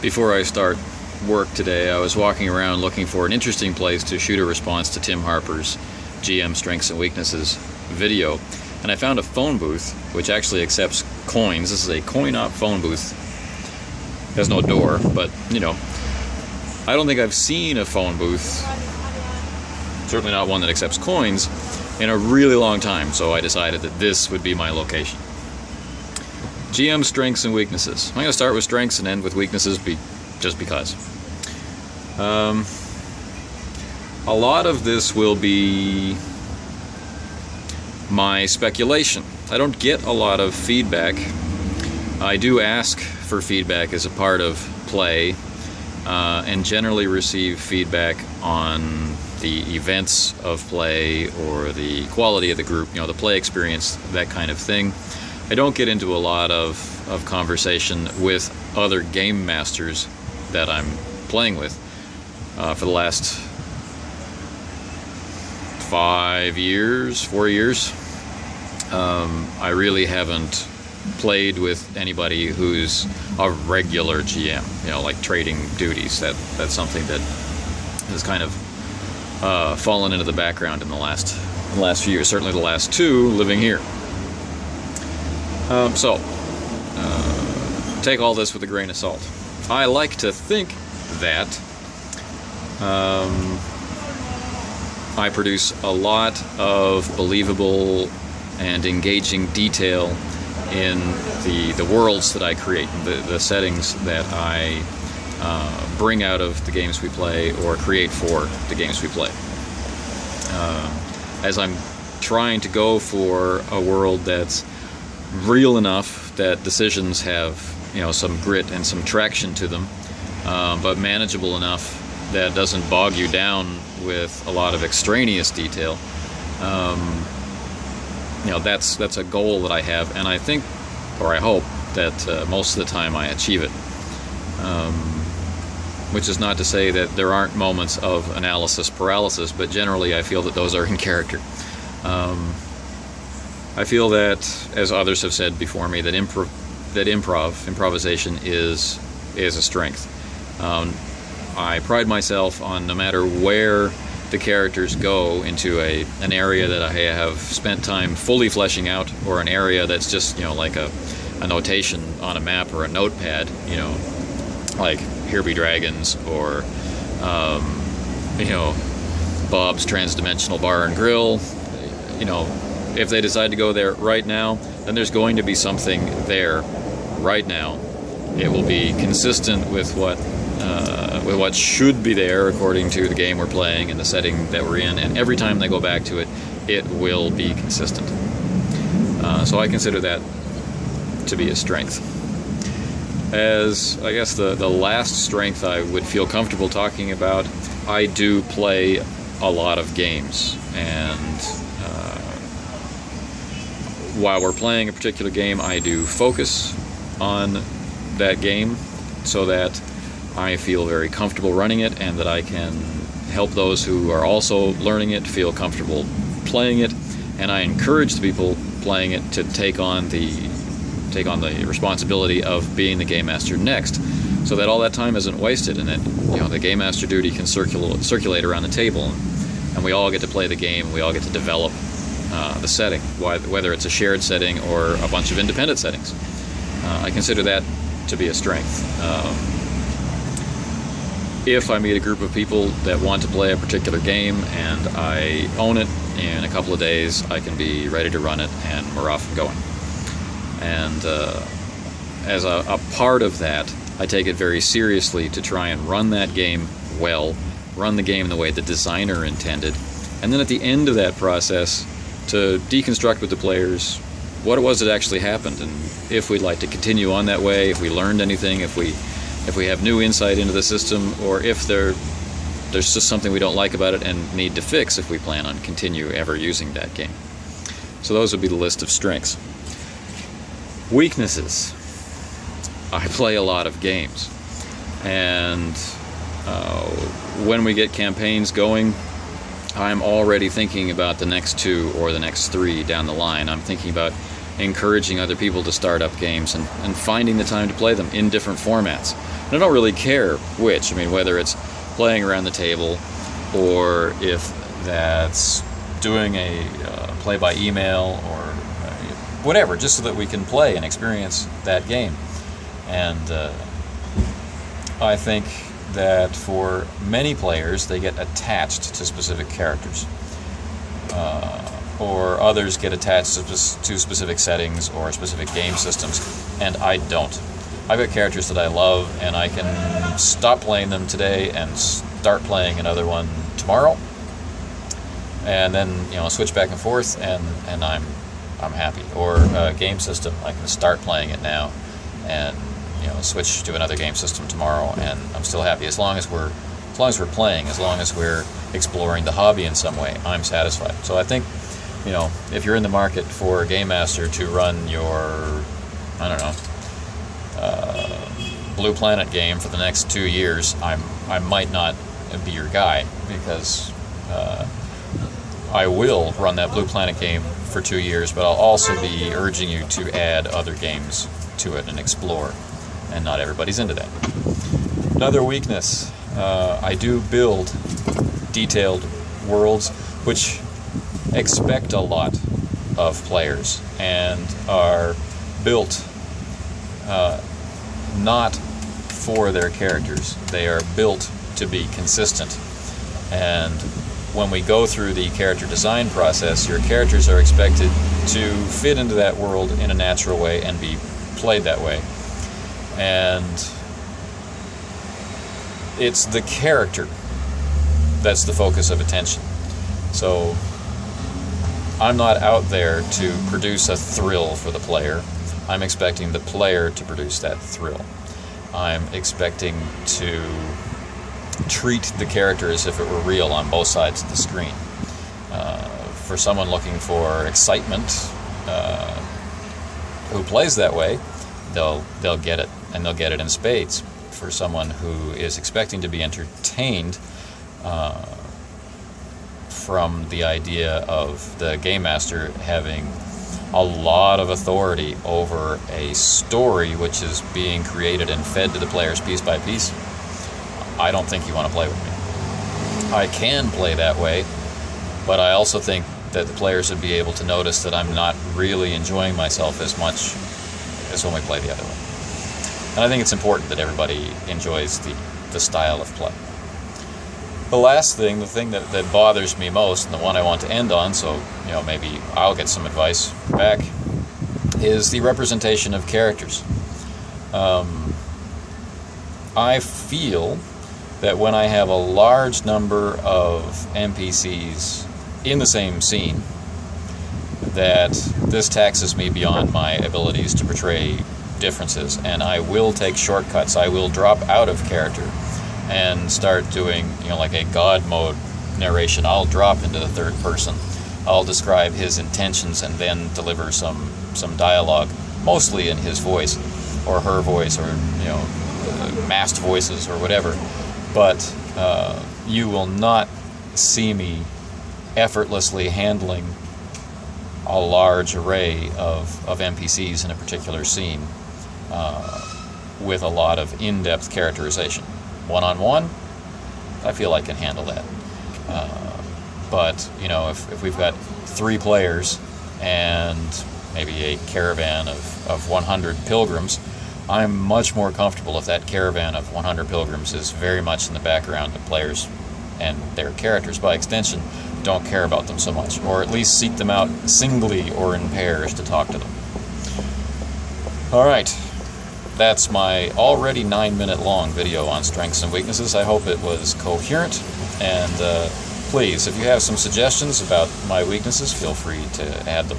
Before I start work today, I was walking around looking for an interesting place to shoot a response to Tim Harper's GM Strengths and Weaknesses video, and I found a phone booth which actually accepts coins. This is a coin-op phone booth. It has no door, but you know, I don't think I've seen a phone booth, certainly not one that accepts coins, in a really long time, so I decided that this would be my location. GM Strengths and Weaknesses. I'm going to start with strengths and end with weaknesses just because. A lot of this will be my speculation. I don't get a lot of feedback. I do ask for feedback as a part of play, and generally receive feedback on the events of play or the quality of the group, you know, the play experience, that kind of thing. I don't get into a lot of conversation with other game masters that I'm playing with. For the last 4 years, I really haven't played with anybody who's a regular GM, you know, like trading duties. That's something that has kind of fallen into the background in the last few years, certainly the last 2 living here. So take all this with a grain of salt. I like to think that I produce a lot of believable and engaging detail in the worlds that I create, the settings that I bring out of the games we play or create for the games we play. As I'm trying to go for a world that's real enough that decisions have, you know, some grit and some traction to them, but manageable enough that doesn't bog you down with a lot of extraneous detail. You know, that's a goal that I have, and I think, or I hope, that most of the time I achieve it. Which is not to say that there aren't moments of analysis paralysis, but generally I feel that those are in character. I feel that, as others have said before me, that improvisation is a strength. I pride myself on, no matter where the characters go into an area that I have spent time fully fleshing out, or an area that's just, you know, like a notation on a map or a notepad, you know, like Here Be Dragons, or you know, Bob's Transdimensional Bar and Grill. You know, if they decide to go there right now, then there's going to be something there right now. It will be consistent with what should be there according to the game we're playing and the setting that we're in, and every time they go back to it, it will be consistent. So I consider that to be a strength. As, I guess, the last strength I would feel comfortable talking about, I do play a lot of games, and while we're playing a particular game, I do focus on that game so that I feel very comfortable running it, and that I can help those who are also learning it feel comfortable playing it, and I encourage the people playing it to take on the responsibility of being the game master next, so that all that time isn't wasted, and that, you know, the game master duty can circulate around the table, and we all get to play the game. We all get to develop the setting, whether it's a shared setting or a bunch of independent settings. I consider that to be a strength. If I meet a group of people that want to play a particular game and I own it, in a couple of days I can be ready to run it, and we're off and going. And as a part of that, I take it very seriously to try and run that game well, run the game the way the designer intended, and then at the end of that process, to deconstruct with the players what it was that actually happened, and if we'd like to continue on that way, if we learned anything, if we have new insight into the system, or if there's just something we don't like about it and need to fix if we plan on continue ever using that game. So those would be the list of strengths. Weaknesses. I play a lot of games, and when we get campaigns going, I'm already thinking about the next 2 or the next 3 down the line. I'm thinking about encouraging other people to start up games and finding the time to play them in different formats. And I don't really care which. I mean, whether it's playing around the table or if that's doing a play by email or whatever, just so that we can play and experience that game. And I think that for many players, they get attached to specific characters. Or others get attached to specific settings or specific game systems, and I don't. I've got characters that I love, and I can stop playing them today and start playing another one tomorrow, and then switch back and forth, and I'm happy. Or a game system, I can start playing it now, and switch to another game system tomorrow, and I'm still happy. As long as we're playing, as long as we're exploring the hobby in some way, I'm satisfied. So I think, if you're in the market for a game master to run your, I don't know, Blue Planet game for the next 2 years, I might not be your guy, because I will run that Blue Planet game for 2 years, but I'll also be urging you to add other games to it and explore, and not everybody's into that. Another weakness, I do build detailed worlds which expect a lot of players and are built not for their characters. They are built to be consistent, and when we go through the character design process, your characters are expected to fit into that world in a natural way and be played that way. And it's the character that's the focus of attention. So I'm not out there to produce a thrill for the player. I'm expecting the player to produce that thrill. I'm expecting to treat the character as if it were real on both sides of the screen. For someone looking for excitement, who plays that way, they'll get it, and they'll get it in spades. For someone who is expecting to be entertained from the idea of the game master having a lot of authority over a story which is being created and fed to the players piece by piece, I don't think you want to play with me. I can play that way, but I also think that the players would be able to notice that I'm not really enjoying myself as much as when we play the other way. And I think it's important that everybody enjoys the style of play. The last thing, the thing that bothers me most, and the one I want to end on, so maybe I'll get some advice back, is the representation of characters. I feel that when I have a large number of NPCs in the same scene, that this taxes me beyond my abilities to portray differences, and I will take shortcuts. I will drop out of character and start doing, like a God mode narration. I'll drop into the third person. I'll describe his intentions and then deliver some dialogue, mostly in his voice or her voice, or masked voices or whatever. But you will not see me effortlessly handling a large array of NPCs in a particular scene with a lot of in-depth characterization. One-on-one, I feel I can handle that. But, if we've got 3 players and maybe a caravan of 100 pilgrims, I'm much more comfortable if that caravan of 100 pilgrims is very much in the background. The players and their characters, by extension, don't care about them so much, or at least seek them out singly or in pairs to talk to them. Alright, that's my already 9-minute long video on strengths and weaknesses. I hope it was coherent, and please, if you have some suggestions about my weaknesses, feel free to add them.